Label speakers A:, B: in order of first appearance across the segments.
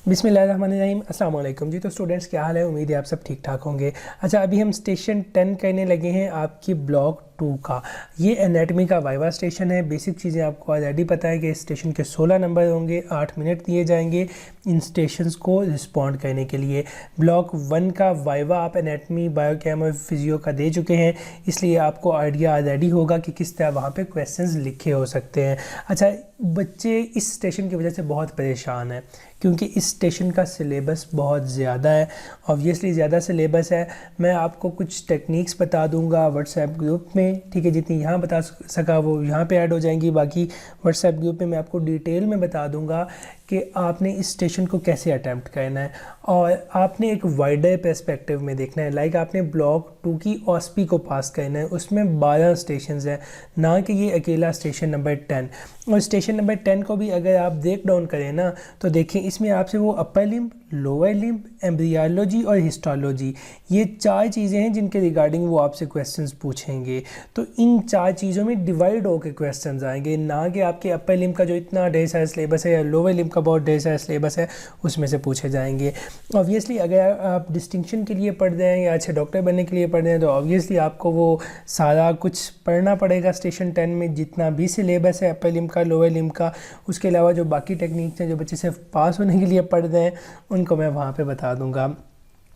A: बिस्मिल्लाहिर्रहमानिर्रहीम। अस्सलाम वालेकुम जी। तो स्टूडेंट्स क्या हाल है, उम्मीद है आप सब ठीक ठाक होंगे। अच्छा, अभी हम स्टेशन 10 करने लगे हैं आपकी ब्लॉक 2 का। ये एनाटमी का वाइवा स्टेशन है। बेसिक चीज़ें आपको ऑलरेडी पता है कि इस स्टेशन के 16 नंबर होंगे, 8 मिनट दिए जाएंगे इन स्टेशंस को रिस्पॉन्ड करने के लिए। ब्लॉक 1 का वाइवा आप एनाटमी, बायोकेम और फिजियो का दे चुके हैं, इसलिए आपको आइडिया ऑलरेडी होगा कि किस तरह वहाँ पे क्वेश्चंस लिखे हो सकते हैं। अच्छा, बच्चे इस स्टेशन की वजह से बहुत परेशान हैं क्योंकि इस स्टेशन का सिलेबस बहुत ज़्यादा है। ऑब्वियसली ज़्यादा सिलेबस है। मैं आपको कुछ टेक्निक्स बता दूंगा व्हाट्सएप ग्रुप में, ठीक है। जितनी यहाँ बता सका वो यहाँ पे ऐड हो जाएंगी, बाकी व्हाट्सएप ग्रुप में मैं आपको डिटेल में बता दूंगा कि आपने इस स्टेशन को कैसे अटैम्प्ट करना है और आपने एक वाइडर पर्सपेक्टिव में देखना है। लाइक आपने ब्लॉक 2 की ऑस्पी को पास करना है, उसमें 12 स्टेशन हैं, ना कि ये अकेला स्टेशन नंबर 10। और स्टेशन नंबर 10 को भी अगर आप ब्रेक डाउन करें ना, तो देखिए इसमें आपसे वो upper limb, lower limb, embryology और हिस्टोलॉजी, ये 4 चीज़ें हैं जिनके रिगार्डिंग वो आपसे क्वेश्चंस पूछेंगे। तो इन 4 चीज़ों में डिवाइड होकर क्वेश्चंस आएंगे, ना कि आपके अपर लिम्ब का जो इतना ढेर सारा सिलेबस है या लोअर लिम्ब का बहुत ढेर सारा सिलेबस है उसमें से पूछे जाएंगे। ऑब्वियसली अगर आप डिस्टिंक्शन के लिए पढ़ रहे हैं या अच्छे डॉक्टर बनने के लिए पढ़ रहे हैं तो ऑब्वियसली आपको वो सारा कुछ पढ़ना पड़ेगा स्टेशन 10 में, जितना भी सिलेबस है अपर लिम्ब का, लोअर लिम्ब का। उसके अलावा जो बाकी टेक्निक्स हैं जो बच्चे सिर्फ पास होने के लिए पढ़ रहे हैं उनको मैं वहाँ पे बता दूंगा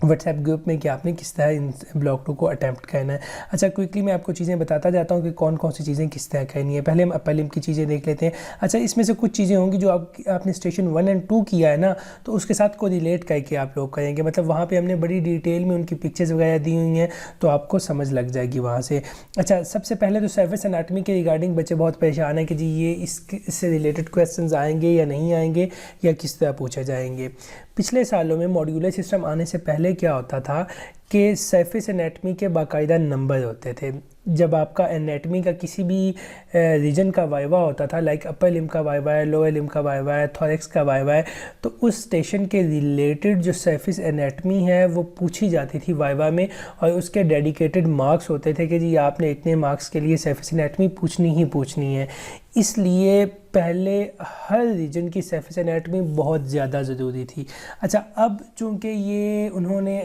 A: व्हाट्सएप ग्रुप में कि आपने किस तरह इन ब्लॉक 2 को अटैम्प्ट करना है। अच्छा, क्विकली मैं आपको चीज़ें बताता जाता हूँ कि कौन कौन सी चीज़ें किस तरह करनी है। पहले हम अपर लिम्ब की चीज़ें देख लेते हैं। अच्छा, इसमें से कुछ चीज़ें होंगी जो आपने स्टेशन 1 और 2 किया है ना, तो उसके साथ को रिलेट करके आप लोग करेंगे। मतलब वहाँ पर हमने बड़ी डिटेल में उनकी पिक्चर्स वगैरह दी हुई हैं, तो आपको समझ लग जाएगी वहाँ से। अच्छा, सबसे पहले तो सर्विस एनाटमी के रिगार्डिंग बच्चे बहुत परेशान हैं कि जी ये इससे रिलेटेड क्वेश्चन आएंगे या नहीं आएंगे या किस तरह पूछे जाएंगे। पिछले सालों में मॉड्यूलर सिस्टम आने से पहले क्या होता था कि सरफेस एनाटमी के बाकायदा नंबर होते थे। जब आपका एनाटमी का किसी भी रीजन का वाइवा होता था, लाइक अपर लिम्ब का वाइवा है, लोअर लिम्ब का वाइवा है, थोरैक्स का वाइवा है, तो उस स्टेशन के रिलेटेड जो सरफेस एनाटमी है वो पूछी जाती थी वाइवा में, और उसके डेडिकेटेड मार्क्स होते थे कि जी आपने इतने मार्क्स के लिए सरफेस एनाटमी पूछनी ही पूछनी है। इसलिए पहले हर रीजन की सरफेस एनाटमी बहुत ज़्यादा ज़रूरी थी। अच्छा, अब चूँकि ये उन्होंने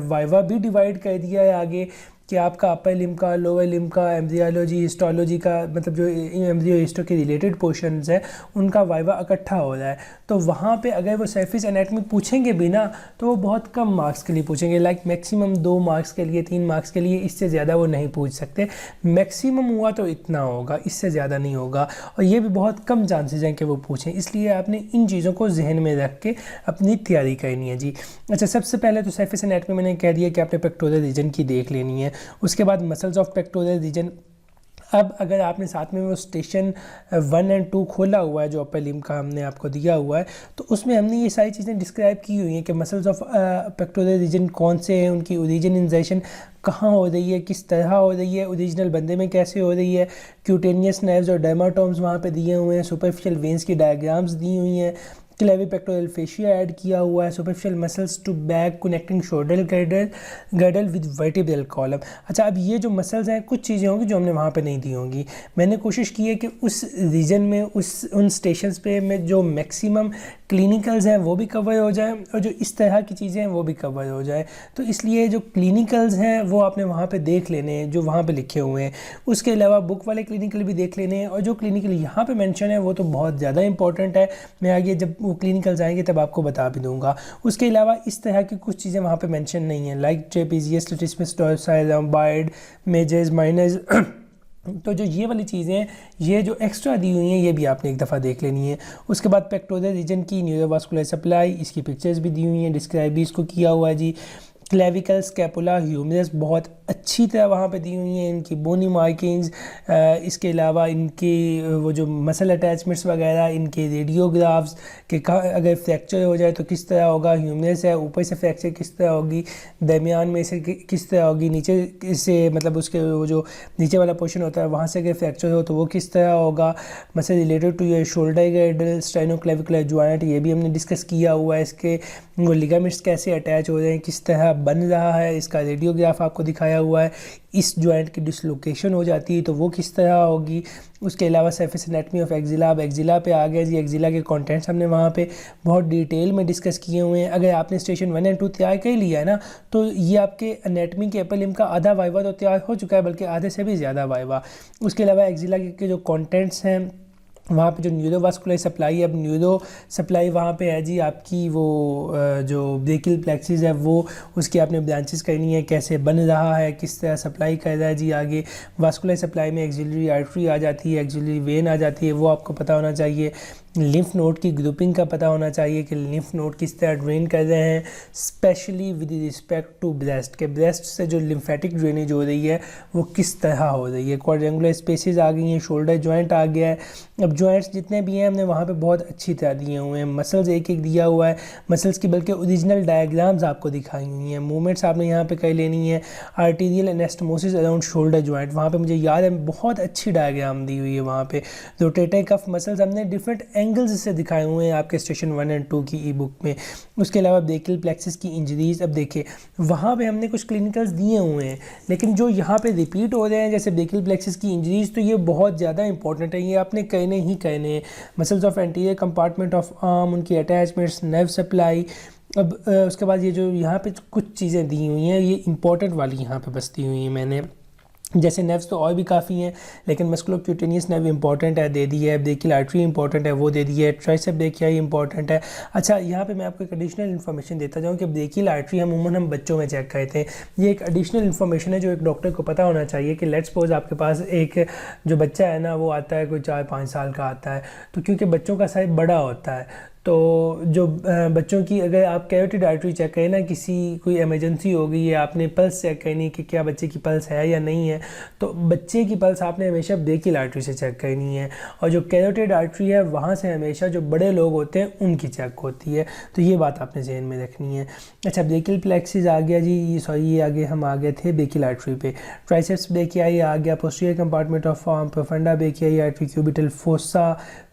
A: वाइवा भी डिवाइड कर दिया है आगे कि आपका अपर लिम्ब का, लोअर लिम्ब का, एम्ब्रियोलॉजी, हिस्टोलॉजी का, मतलब जो एम्ब्रियो हिस्टो के रिलेटेड पोर्शंस है उनका वाइवा इकट्ठा हो रहा है। तो वहाँ पे अगर वो सरफेस एनाटमी पूछेंगे भी ना तो वो बहुत कम मार्क्स के लिए पूछेंगे, लाइक मैक्सिमम 2 मार्क्स के लिए, 3 मार्क्स के लिए, इससे ज़्यादा वो नहीं पूछ सकते। मैक्सिमम हुआ तो इतना होगा, इससे ज़्यादा नहीं होगा, और ये भी बहुत कम चांसेस हैं कि वो पूछें। इसलिए आपने इन चीज़ों को जहन में रख के अपनी तैयारी करनी है जी। अच्छा, सबसे पहले तो सरफेस एनाटमी मैंने कह दिया कि आपने पेक्टोरल रीजन की देख लेनी है। उसके बाद मसल्स ऑफ पेक्टोरल रीजन। अब अगर आपने साथ में वो स्टेशन 1 और 2 खोला हुआ है जो अपर लिम्ब का हमने आपको दिया हुआ है, तो उसमें हमने ये सारी चीज़ें डिस्क्राइब की हुई हैं कि मसल्स ऑफ पेक्टोरल रीजन कौन से हैं, उनकी ओरिजिन इंजेक्शन कहाँ हो रही है, किस तरह हो रही है, ओरिजिनल बंदे में कैसे हो रही है, क्यूटेनियस नर्व्स और डर्माटोम्स वहाँ पे दिए हुए हैं, सुपरफिशियल वेंस की डायग्राम्स दी हुई हैं, क्लेवी पेक्टोरल फेशिया ऐड किया हुआ है, superficial muscles to back connecting shoulder girdle with vertebral column. अच्छा, अब ये जो मसल्स हैं कुछ चीज़ें होंगी जो हमने वहाँ पे नहीं दी होंगी। मैंने कोशिश की है कि उस रीजन में उन स्टेशंस पे में जो मैक्सिमम क्लिनिकल्स हैं वो भी कवर हो जाए और जो इस तरह की चीज़ें हैं वो भी कवर हो जाए। तो इसलिए जो क्लिनिकल्स हैं वो आपने वहाँ पे देख लेने हैं जो वहाँ पे लिखे हुए हैं। उसके अलावा बुक वाले क्लिनिकल भी देख लेने हैं, और जो क्लिनिकल यहाँ पे मेंशन है वो तो बहुत ज़्यादा इंपॉर्टेंट है। मैं आगे जब वो क्लिनिकल्स आएंगे तब आपको बता भी दूंगा। उसके अलावा इस तरह की कुछ चीज़ें वहाँ पे मेंशन नहीं है, like trapezius, latissimus dorsi, lombard, majors, minors. तो जो ये वाली चीज़ें हैं ये जो एक्स्ट्रा दी हुई हैं ये भी आपने एक दफ़ा देख लेनी है। उसके बाद पेक्टोरल रीजन की न्यूरोवास्कुलर सप्लाई, इसकी पिक्चर्स भी दी हुई हैं, डिस्क्राइब भी इसको किया हुआ है जी। क्लेविकल, स्कैपुला, ह्यूमरस बहुत अच्छी तरह वहाँ पे दी हुई हैं, इनकी बोनी मार्किंग्स, इसके अलावा इनकी वो जो मसल अटैचमेंट्स वगैरह, इनके रेडियोग्राफ्स कि अगर फ्रैक्चर हो जाए तो किस तरह होगा, ह्यूमरस है ऊपर से फ्रैक्चर किस तरह होगी, दरमियान में से किस तरह होगी, नीचे से मतलब उसके वो जो नीचे वाला पोर्शन होता है वहाँ से अगर फ्रैक्चर हो तो वो किस तरह होगा। Muscle related to your shoulder girdle, sternoclavicular joint, ये भी हमने डिस्कस किया हुआ है। इसके वो लिगामेंट्स कैसे अटैच हो रहे हैं, किस तरह बन रहा है, इसका रेडियोग्राफ आपको दिखाया हुआ है। इस जॉइंट की डिसलोकेशन हो जाती है तो वो किस तरह होगी। उसके अलावा सरफेस एनाटमी ऑफ एक्जिला, अब एक्जिला पे आ गया जी। एक्जिला के कंटेंट्स हमने वहाँ पे बहुत डिटेल में डिस्कस किए हुए हैं। अगर आपने स्टेशन 1 एंड 2 तैयार कर लिया है ना, तो ये आपके एनाटमी के अपर लिम्ब का आधा वाइवा तो तैयार हो चुका है, बल्कि आधे से भी ज़्यादा वाइवा। उसके अलावा एक्जिला के जो कंटेंट्स हैं, वहाँ पे जो न्यूरोवास्कुलर सप्लाई है, अब न्यूरो सप्लाई वहाँ पे है जी आपकी, वो जो ब्रेकियल प्लेक्सिस है वो, उसकी आपने ब्रांचेस करनी है, कैसे बन रहा है, किस तरह सप्लाई कर रहा है जी। आगे वास्कुलर सप्लाई में एक्सिलरी आर्टरी आ जाती है, एक्सिलरी वेन आ जाती है, वो आपको पता होना चाहिए। लिम्फ नोड की ग्रुपिंग का पता होना चाहिए कि लिम्फ नोड किस तरह ड्रेन कर रहे हैं, specially with respect to breast के ब्रेस्ट से जो लिम्फेटिक ड्रेनेज हो रही है वो किस तरह हो रही है। क्वाड्रेंगुलर स्पेसेस आ गई हैं, शोल्डर जॉइंट आ गया है। अब जॉइंट्स जितने भी हैं हमने वहाँ पे बहुत अच्छी तरह दिए हुए हैं। मसल्स एक एक दिया हुआ है, मसल्स की बल्कि ओरिजिनल डायग्राम्स आपको दिखाई हुई हैं। मूवमेंट्स आपने यहाँ पे कर लेनी है। Arterial anastomosis around shoulder joint, वहाँ पे मुझे याद है बहुत अच्छी डायग्राम दी हुई है वहाँ पे। रोटेटर कफ मसल्स हमने डिफरेंट एंगल्स से दिखाए हुए हैं आपके स्टेशन 1 एंड 2 की ई बुक में। उसके अलावा ब्रेकियल प्लेक्सिस की इंजरीज, अब देखिए वहाँ पे हमने कुछ क्लिनिकल्स दिए हुए हैं, लेकिन जो यहाँ पे रिपीट हो रहे हैं जैसे ब्रेकियल प्लेक्सिस की इंजरीज, तो ये बहुत ज़्यादा इंपॉर्टेंट है, ये आपने कहने ही कहने हैं। Muscles of anterior compartment of arm, उनकी अटैचमेंट्स, नर्व सप्लाई। अब उसके बाद ये जो यहाँ पे कुछ चीज़ें दी हुई हैं, ये इंपॉर्टेंट वाली यहाँ पे बस दी हुई हैं मैंने। जैसे नर्व्स तो और भी काफ़ी हैं, लेकिन मस्कुलोक्यूटेनियस नर्व इंपॉर्टेंट है, दे दी है। ब्रेकियल आर्टरी इंपॉर्टेंट है, वो दे दी है। ट्राइसेप ब्रेकियाई इंपॉर्टेंट है। अच्छा, यहाँ पे मैं आपको एक एडिशनल इन्फॉर्मेशन देता जाऊँ कि ब्रेकियल आर्टरी हम बच्चों में चेक करते हैं। ये एक एडिशनल इन्फॉर्मेशन है जो एक डॉक्टर को पता होना चाहिए कि लेट्स सपोज आपके पास एक जो बच्चा है ना, वो आता है कोई 4-5 साल का आता है, तो क्योंकि बच्चों का साइज बड़ा होता है, तो जो बच्चों की अगर आप कैरोटिड आर्टरी चेक करें ना, किसी कोई इमरजेंसी हो गई है, आपने पल्स चेक करनी है कि क्या बच्चे की पल्स है या नहीं है, तो बच्चे की पल्स आपने हमेशा ब्रेकियल आर्टरी से चेक करनी है। और जो कैरोटिड आर्टरी है वहाँ से हमेशा जो बड़े लोग होते हैं उनकी चेक होती है, तो ये बात आपने जहन में रखनी है। अच्छा, ब्रेकियल प्लेक्सिस आ गया जी, सॉरी ये आगे हम आ गए थे ब्रेकियल आर्टरी पे। ट्राइसेप्स ब्रेकियाई आ गया, posterior compartment of arm, profunda brachii artery, cubital fossa,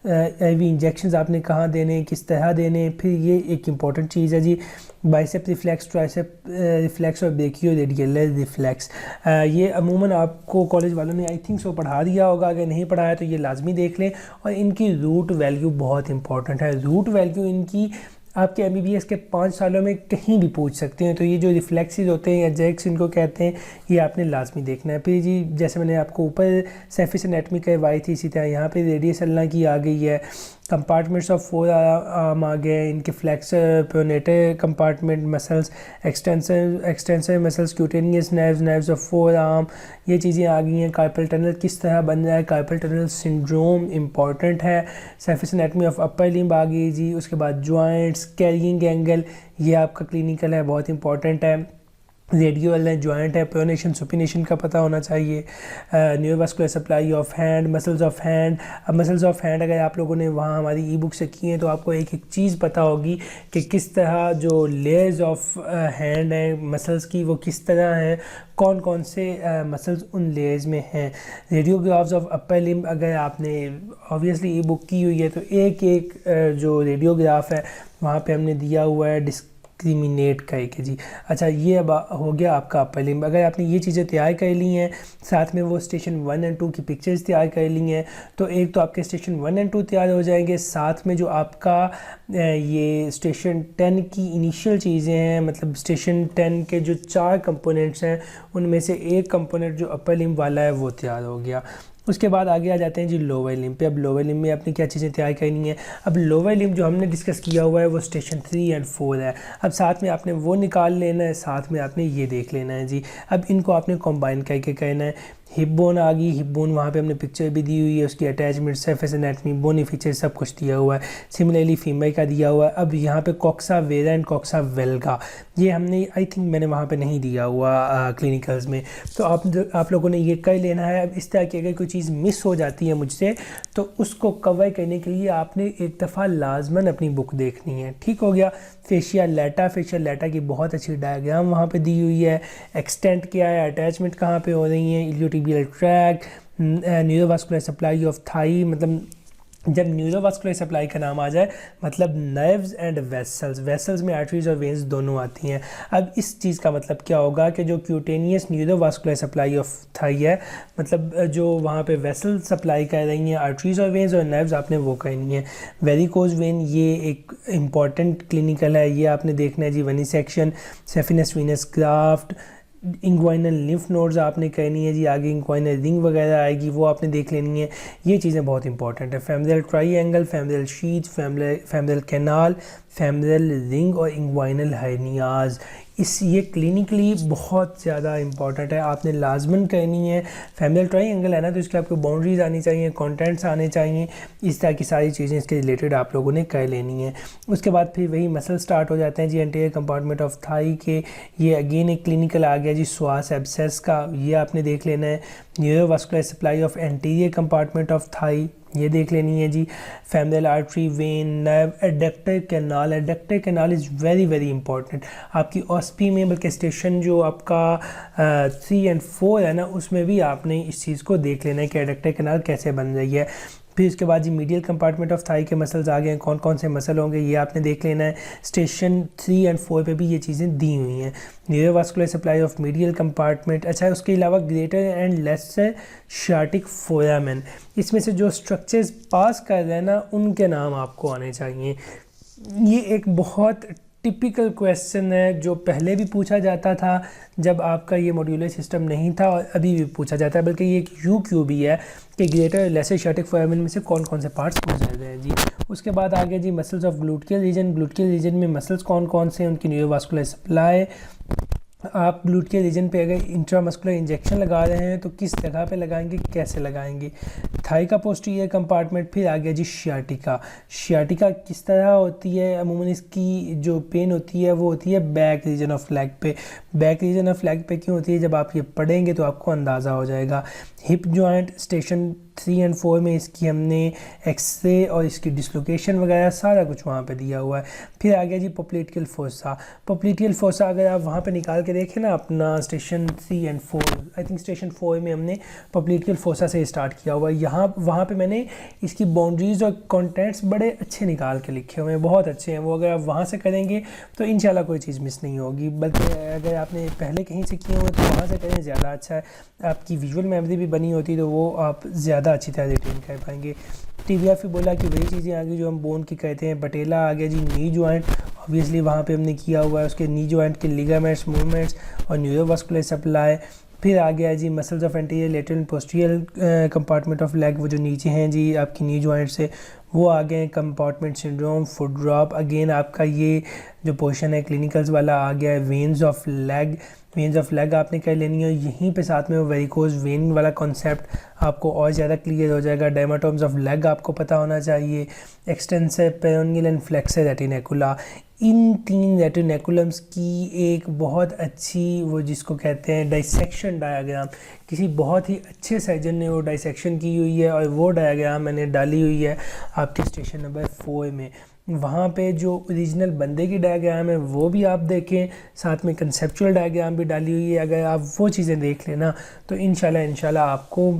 A: IV injections आपने कहाँ देने, किस तरह देने। फिर ये एक इंपॉर्टेंट चीज़ है जी, बाइसेप रिफ्लेक्स, ट्राइसेप रिफ्लेक्स और ब्रेकियो रेडियलर रिफ्लेक्स। ये अमूमन आपको कॉलेज वालों ने आई थिंक सो पढ़ा दिया होगा, अगर नहीं पढ़ाया तो ये लाजमी देख लें। और इनकी रूट वैल्यू बहुत इंपॉर्टेंट है। रूट वैल्यू इनकी आपके एमबीबीएस के 5 सालों में कहीं भी पूछ सकते हैं। तो ये जो रिफ्लेक्सेस होते हैं या जैक्स इनको कहते हैं, ये आपने लाजमी देखना है। फिर जी जैसे मैंने आपको ऊपर सरफेस एनाटमी करवाई थी, इसी तरह यहाँ पे रेडियस अल्लाह की आ गई है। कंपार्टमेंट्स ऑफ 4 आर्म आ गए, इनके flexor, pronator compartment muscles, extensor muscles, cutaneous nerves of 4 arm, ये चीज़ें आ गई हैं। कार्पल टनल किस तरह बन रहा है, कार्पल टनल सिंड्रोम इंपॉर्टेंट है। Surface anatomy of upper limb आ गई जी। उसके बाद जॉइंट्स, कैरिंग एंगल, ये आपका क्लिनिकल है, बहुत इंपॉर्टेंट है। रेडियल है, जॉइंट है, प्रोनेशन सुपिनेशन का पता होना चाहिए। Neurovascular supply of hand, muscles of hand. अब मसल्स ऑफ हैंड अगर आप लोगों ने वहाँ हमारी ई बुक से की हैं तो आपको एक एक चीज़ पता होगी कि किस तरह जो लेयर्स ऑफ हैंड है मसल्स की, वो किस तरह हैं, कौन कौन से मसल्स उन लेयर्स में हैं। रेडियोग्राफ्स ऑफ अपर लिम्ब अगर आपने ऑब्वियसली ई बुक की हुई है तो एक एक जो रेडियोग्राफ है वहाँ पे हमने दिया हुआ है डिस्क्रिमिनेट करके जी। अच्छा, ये अब हो गया आपका अपर लिम्ब। अगर आपने ये चीज़ें तैयार कर ली हैं, साथ में वो स्टेशन 1 एंड 2 की पिक्चर्स तैयार कर ली हैं, तो एक तो आपके स्टेशन 1 एंड 2 तैयार हो जाएंगे। साथ में जो आपका ये स्टेशन 10 की इनिशियल चीज़ें हैं, मतलब स्टेशन 10 के जो 4 कंपोनेंट्स हैं उनमें से एक कंपोनेंट जो अपर लिम्ब वाला है वो तैयार हो गया। उसके बाद आगे आ जाते हैं जी लोअर लिम्ब पे। अब लोअर लिम्ब में आपने क्या चीज़ें तैयार करनी है। अब लोअर लिम्ब जो हमने डिस्कस किया हुआ है वो स्टेशन 3 एंड 4 है। अब साथ में आपने वो निकाल लेना है, साथ में आपने ये देख लेना है जी। अब इनको आपने कंबाइन करके करना है। हिप बोन आ गई, हिप बोन वहाँ पे हमने पिक्चर भी दी हुई है, उसकी अटैचमेंट, सरफेस एनाटमी, बोनी फीचर सब कुछ दिया हुआ है। सिमिलरली फीमर का दिया हुआ है। अब यहाँ पे कॉक्सा वेरा एंड कॉक्सा वेल्गा, ये हमने आई थिंक मैंने वहाँ पे नहीं दिया हुआ क्लिनिकल्स में, तो आप लोगों ने ये कर लेना है। अब इस तरह की अगर कोई चीज़ मिस हो जाती है मुझसे तो उसको कवर करने के लिए आपने एक दफ़ा लाजमन अपनी बुक देखनी है, ठीक हो गया। फेशियल लेटा की बहुत अच्छी डायग्राम वहाँ पे दी हुई है। एक्सटेंट क्या है, अटैचमेंट कहाँ पे हो रही हैं, iliotibial track, neurovascular supply of thigh, मतलब जब न्यूरोवास्कुलर सप्लाई का नाम आ जाए मतलब नर्व्स एंड वेसल्स, वेसल्स में आर्टरीज और वेन्स दोनों आती हैं। अब इस चीज़ का मतलब क्या होगा कि जो cutaneous neurovascular supply of thigh है, मतलब जो वहाँ पे वेसल सप्लाई कर रही हैं आर्टरीज और वेन्स और नर्व्स, आपने वो करनी है। वेरिकोज वेन ये एक इम्पॉर्टेंट क्लिनिकल है, ये आपने देखना है जी। Venesection, saphenous venous graft, inguinal lymph nodes आपने करनी है जी। आगे इंग्वाइनल रिंग वगैरह आएगी, वो आपने देख लेनी है। ये चीज़ें बहुत इंपॉर्टेंट है। Femoral triangle, femoral sheath, femoral canal, femoral ring और इंग्वाइनल हर्नियाज, ये क्लिनिकली बहुत ज़्यादा इंपॉर्टेंट है, आपने लाजमन करनी है। फेमोरल ट्राइएंगल है ना, तो इसके आपको बाउंड्रीज आनी चाहिए, कंटेंट्स आने चाहिए, इस तरह की सारी चीज़ें इसके रिलेटेड आप लोगों ने कर लेनी है। उसके बाद फिर वही मसल स्टार्ट हो जाते हैं जी। एंटीरियर कंपार्टमेंट ऑफ थाई के ये अगेन एक क्लिनिकल आ गया जी, स्वास एब्सेस का, ये आपने देख लेना है। Neurovascular supply of anterior compartment of thigh, ये देख लेनी है जी। Femoral artery, vein, nerve, adductor canal, adductor canal is very very important आपकी ऑस्पी में, बल्कि स्टेशन जो आपका 3 और 4 है ना, उसमें भी आपने इस चीज़ को देख लेना है कि एडक्टर कैनाल कैसे बन रही है। फिर उसके बाद जी मीडियल कंपार्टमेंट ऑफ थाई के मसल्स आ गए हैं, कौन कौन से मसल होंगे ये आपने देख लेना है। स्टेशन 3 और 4 पे भी ये चीज़ें दी हुई हैं। Neurovascular supply of medial compartment, अच्छा उसके अलावा ग्रेटर एंड लेसर शार्टिक फोरामेन, इसमें से जो स्ट्रक्चर्स पास कर रहे हैं ना, उनके नाम आपको आने चाहिए। ये एक बहुत टिपिकल क्वेश्चन है जो पहले भी पूछा जाता था जब आपका ये मॉड्यूलर सिस्टम नहीं था, और अभी भी पूछा जाता है, बल्कि ये एक UQ भी है कि ग्रेटर लेसर शार्टिक फोरामेन में से कौन कौन से पार्ट्स गुजर रहे हैं जी। उसके बाद आ गया जी muscles of gluteal region, gluteal region में मसल्स कौन कौन से हैं, उनकी न्यूरोवास्कुलर सप्लाई। आप ग्लूटियल रीजन पे अगर इंट्रामस्कुलर इंजेक्शन लगा रहे हैं तो किस जगह पे लगाएंगे, कैसे लगाएंगे। थाई का पोस्टीरियर कंपार्टमेंट, फिर आ गया जी शियाटिका। शियाटिका किस तरह होती है, अमूमन इसकी जो पेन होती है वो होती है बैक रीजन ऑफ लेग पे। बैक रीजन ऑफ लेग पे क्यों होती है, जब आप ये पढ़ेंगे तो आपको अंदाज़ा हो जाएगा। हिप जॉइंट, स्टेशन 3 और 4 में इसकी हमने एक्सरे और इसकी डिसलोकेशन वगैरह सारा कुछ वहाँ पे दिया हुआ है। फिर आ गया जी पोप्लिटियल फोसा। पोप्लिटियल फोसा अगर आप वहाँ पे निकाल के देखें ना अपना स्टेशन 3 और 4, आई थिंक स्टेशन 4 में हमने पोप्लिटियल फोसा से स्टार्ट किया हुआ है। यहाँ वहाँ पे मैंने इसकी बाउंड्रीज़ और कॉन्टेंट्स बड़े अच्छे निकाल के लिखे हुए हैं, बहुत अच्छे हैं वो। अगर आप वहाँ से करेंगे तो इंशाल्लाह कोई चीज़ मिस नहीं होगी, बल्कि अगर आपने पहले कहीं से किए हुए तो वहाँ से करें ज़्यादा अच्छा है। आपकी विजुअल मेमोरी भी बनी होती तो वो आप ज़्यादा अच्छी तरह रिटेन कर पाएंगे। टिबिया फिबुला की वही चीज़ें आ गई जो हम बोन की कहते हैं। पटेला आ गया जी, नी जॉइंट, ऑब्वियसली वहाँ पे हमने किया हुआ है। उसके नी जॉइंट के लिगामेंट्स, मूवमेंट्स और न्यूरोवास्कुलर सप्लाई। फिर आ गया जी muscles of anterior lateral and posterior compartment of leg, वो जो नीचे हैं जी आपकी नी जॉइंट से, वो आ गए। Compartment syndrome, foot drop, again आपका ये जो पोर्शन है क्लिनिकल्स वाला आ गया है। Veins of leg, veins of leg आपने कर लेनी है। यहीं पे साथ में वो वेरिकोज वेन वाला कॉन्सेप्ट आपको और ज़्यादा क्लियर हो जाएगा। डायमाटोम्स ऑफ लेग आपको पता होना चाहिए। एक्सटेंसर पेरोनियल एंड फ्लेक्सर रेटिनेकुला, इन 3 रेटिनेकुलम्स की एक बहुत अच्छी वो जिसको कहते हैं डाइसेक्शन डायग्राम, किसी बहुत ही अच्छे सर्जन ने वो डाइसेक्शन की हुई है और वो डायग्राम मैंने डाली हुई है आपके स्टेशन नंबर 4 में। वहाँ पे जो ओरिजिनल बंदे की डायग्राम है वो भी आप देखें, साथ में कंसेप्चुअल डायग्राम भी डाली हुई है। अगर आप वो चीज़ें देख लेना तो इंशाल्लाह आपको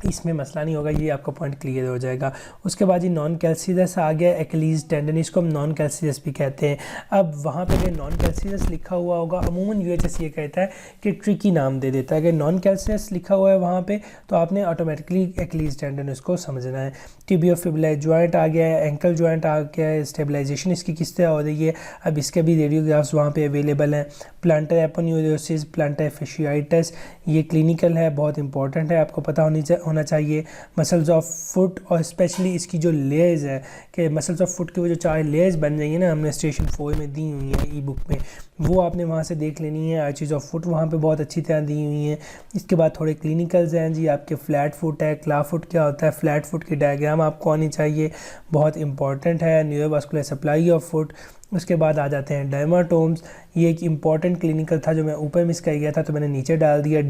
A: इसमें मसला नहीं होगा, ये आपका पॉइंट क्लियर हो जाएगा। उसके बाद ये नॉन कैल्सियस आ गया, एक्लीज टेंडन, इसको हम नॉन कैल्सियस भी कहते हैं। अब वहाँ पे अगर नॉन कैल्सियस लिखा हुआ होगा, अमूमन UHS ये कहता है कि ट्रिकी नाम दे देता है। अगर नॉन कैल्सियस लिखा हुआ है वहाँ पे तो आपने ऑटोमेटिकली एक्लीज टेंडन इसको समझना है। टिबियोफिबुलर जॉइंट आ गया है, एंकल जॉइंट आ गया है, स्टेबलाइजेशन इसकी किस तरह हो रही है, अब इसके भी रेडियोग्राफ्स वहाँ पे अवेलेबल हैं। प्लांटर एपोन्यूरोसिस, प्लांटर फेशियाइटिस, ये क्लिनिकल है, बहुत इंपॉर्टेंट है, आपको पता होना चाहिए। मसल्स ऑफ फुट, और स्पेशली इसकी जो लेयर्स है कि मसल्स ऑफ फुट की वो जो 4 लेयर्स बन रही है ना, हमने स्टेशन 4 में दी हुई है ई बुक में, वो आपने वहाँ से देख लेनी है। आर्चीज ऑफ फुट वहाँ पे बहुत अच्छी तरह दी हुई हैं। इसके बाद थोड़े क्लिनिकल्स हैं जी, आपके फ्लैट फुट है, क्ला फुट क्या होता है, फ्लैट फुट की डायग्राम आपको आनी चाहिए, बहुत इंपॉर्टेंट है। Neurovascular supply of foot. उसके बाद आ जाते हैं डर्माटोम्स, ये एक इम्पॉर्टेंट क्लिनिकल था जो मैं ऊपर मिस कर गया था तो मैंने नीचे डाल दिया।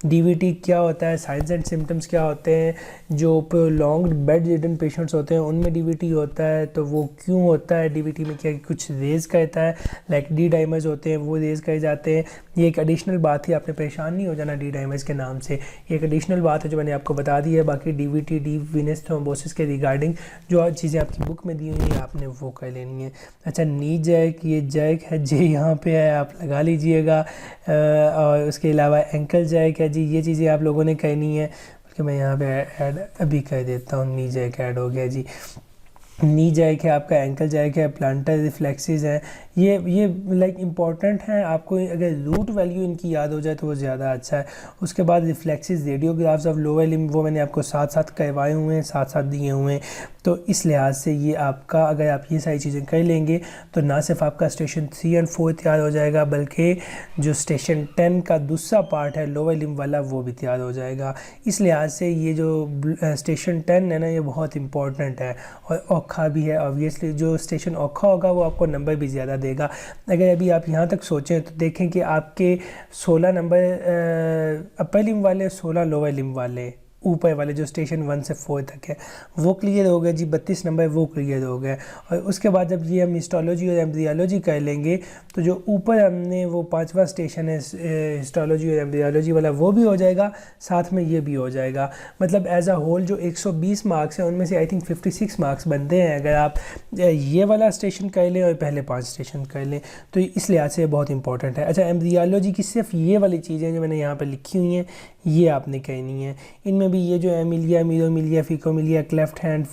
A: डीवीटी क्या होता है, साइंस एंड सिम्टम्स क्या होते हैं, जो प्रोलॉन्ग्ड बेड रिडन पेशेंट्स होते हैं उनमें डीवीटी होता है, तो वो क्यों होता है, डीवीटी में क्या कुछ रेज करता है, लाइक डी डाइमर्स होते हैं वो रेज कर जाते हैं, ये एक एडिशनल बात थी, आपने परेशान नहीं हो जाना डी डायमेज के नाम से, ये एक एडिशनल बात है जो मैंने आपको बता दी है। बाकी डीवीटी डी वीनस थ्रोम्बोसिस के रिगार्डिंग जो चीज़ें आपकी बुक में दी हुई हैं आपने वो कर लेनी है। अच्छा, नी जैक, ये जैक है जी यहाँ पे है, आप लगा लीजिएगा। और उसके अलावा एंकल जैक है जी, ये चीज़ें आप लोगों ने करनी है। बल्कि मैं यहाँ पे ऐड अभी कर देता हूँ, नी जैक ऐड हो गया जी। नी जैक है आपका, एंकल जैक है, प्लांटर रिफ्लेक्सेस है, ये लाइक इम्पॉर्टेंट हैं। आपको अगर रूट वैल्यू इनकी याद हो जाए तो वो ज़्यादा अच्छा है। उसके बाद reflexes, radiographs of lower limb, वो मैंने आपको साथ साथ करवाए हुए हैं, साथ साथ दिए हुए हैं। तो इस लिहाज से ये आपका, अगर आप ये सारी चीज़ें कर लेंगे तो ना सिर्फ आपका स्टेशन 3 और 4 तैयार हो जाएगा, बल्कि जो स्टेशन 10 का दूसरा पार्ट है लोअर लिम्ब वाला वो भी तैयार हो जाएगा। इस लिहाज से ये जो स्टेशन 10 है ना, ये बहुत इंपॉर्टेंट है और औखा भी है। ऑब्वियसली जो स्टेशन औखा होगा वो आपको नंबर भी ज़्यादा देगा। अगर अभी आप यहाँ तक सोचें तो देखें कि आपके 16 नंबर अपर लिम्ब वाले, 16 लोअर लिम्ब वाले, ऊपर वाले जो स्टेशन 1 से 4 तक है वो क्लियर हो गए जी, 32 नंबर वो क्लियर हो गए। और उसके बाद जब ये हम हिस्टोलॉजी और एम्ब्रियोलॉजी कर लेंगे तो जो ऊपर हमने वो 5वां स्टेशन है हिस्टोलॉजी और एम्ब्रियोलॉजी वाला वो भी हो जाएगा, साथ में ये भी हो जाएगा। मतलब एज अ होल जो 120 मार्क्स हैं उनमें से आई थिंक 56 मार्क्स बनते हैं अगर आप ये वाला स्टेशन कर लें और पहले 5 स्टेशन कर लें, तो इस लिहाज से बहुत इंपॉर्टेंट है। अच्छा, एम्ब्रियोलॉजी की सिर्फ ये वाली चीज़ें जो मैंने यहाँ पर लिखी हुई हैं ये आपने कहनी है। इनमें भी ये जो amelia, meromelia, phocomelia, cleft hand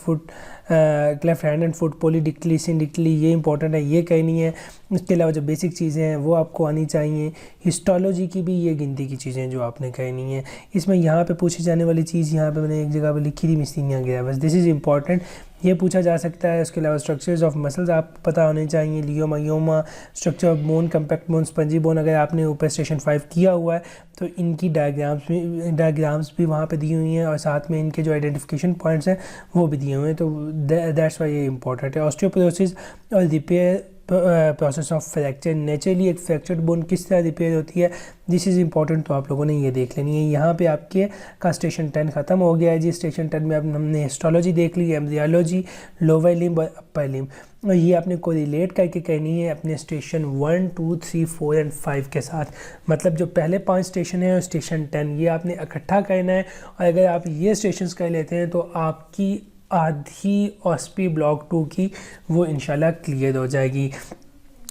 A: and foot, polydactyly, syndactyly, ये इंपॉर्टेंट है, ये कहनी है। इसके अलावा जो बेसिक चीज़ें हैं वो आपको आनी चाहिए। हिस्टोलॉजी की भी ये गिनती की चीज़ें जो आपने कहनी है। इसमें यहाँ पे पूछी जाने वाली चीज़ यहाँ पे मैंने एक जगह पे लिखी थी, मिसिंग गया बस, दिस इज़ इंपॉर्टेंट, ये पूछा जा सकता है। उसके अलावा स्ट्रक्चर्स ऑफ मसल्स आप पता होने चाहिए, leiomyoma, structure of bone, compact bone, spongy bone. अगर आपने ऊपर स्टेशन 5 किया हुआ है तो इनकी डायग्राम्स भी वहाँ पे दी हुई हैं और साथ में इनके जो आइडेंटिफिकेशन पॉइंट्स हैं वो भी दिए हुए हैं, तो दैट्स वाई ये इंपॉर्टेंट है। ऑस्टियोपोरोसिस और repair process of fracture, naturally एक फ्रैक्चर्ड बोन किस तरह रिपेयर होती है, दिस इज़ इंपॉर्टेंट, तो आप लोगों ने ये देख लेनी है। यहाँ पे आपके का स्टेशन 10 ख़त्म हो गया है जी। स्टेशन 10 में अब हमने हिस्टोलॉजी देख ली, एम्ब्रियोलॉजी, लोअर लिम्ब और अपर लिम्ब, और ये आपने को रिलेट करके कहनी है अपने स्टेशन 1, 2, 3, 4 और 5 के साथ। मतलब जो पहले 5 स्टेशन है और स्टेशन 10 ये आपने इकट्ठा करना है, और अगर आप ये स्टेशन कर लेते हैं तो आपकी आधी OSPI ब्लॉक 2 की वो इंशाल्लाह क्लियर हो जाएगी।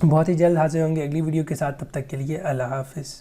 A: बहुत ही जल्द हाजिर होंगे अगली वीडियो के साथ, तब तक के लिए अल्लाह हाफिज़।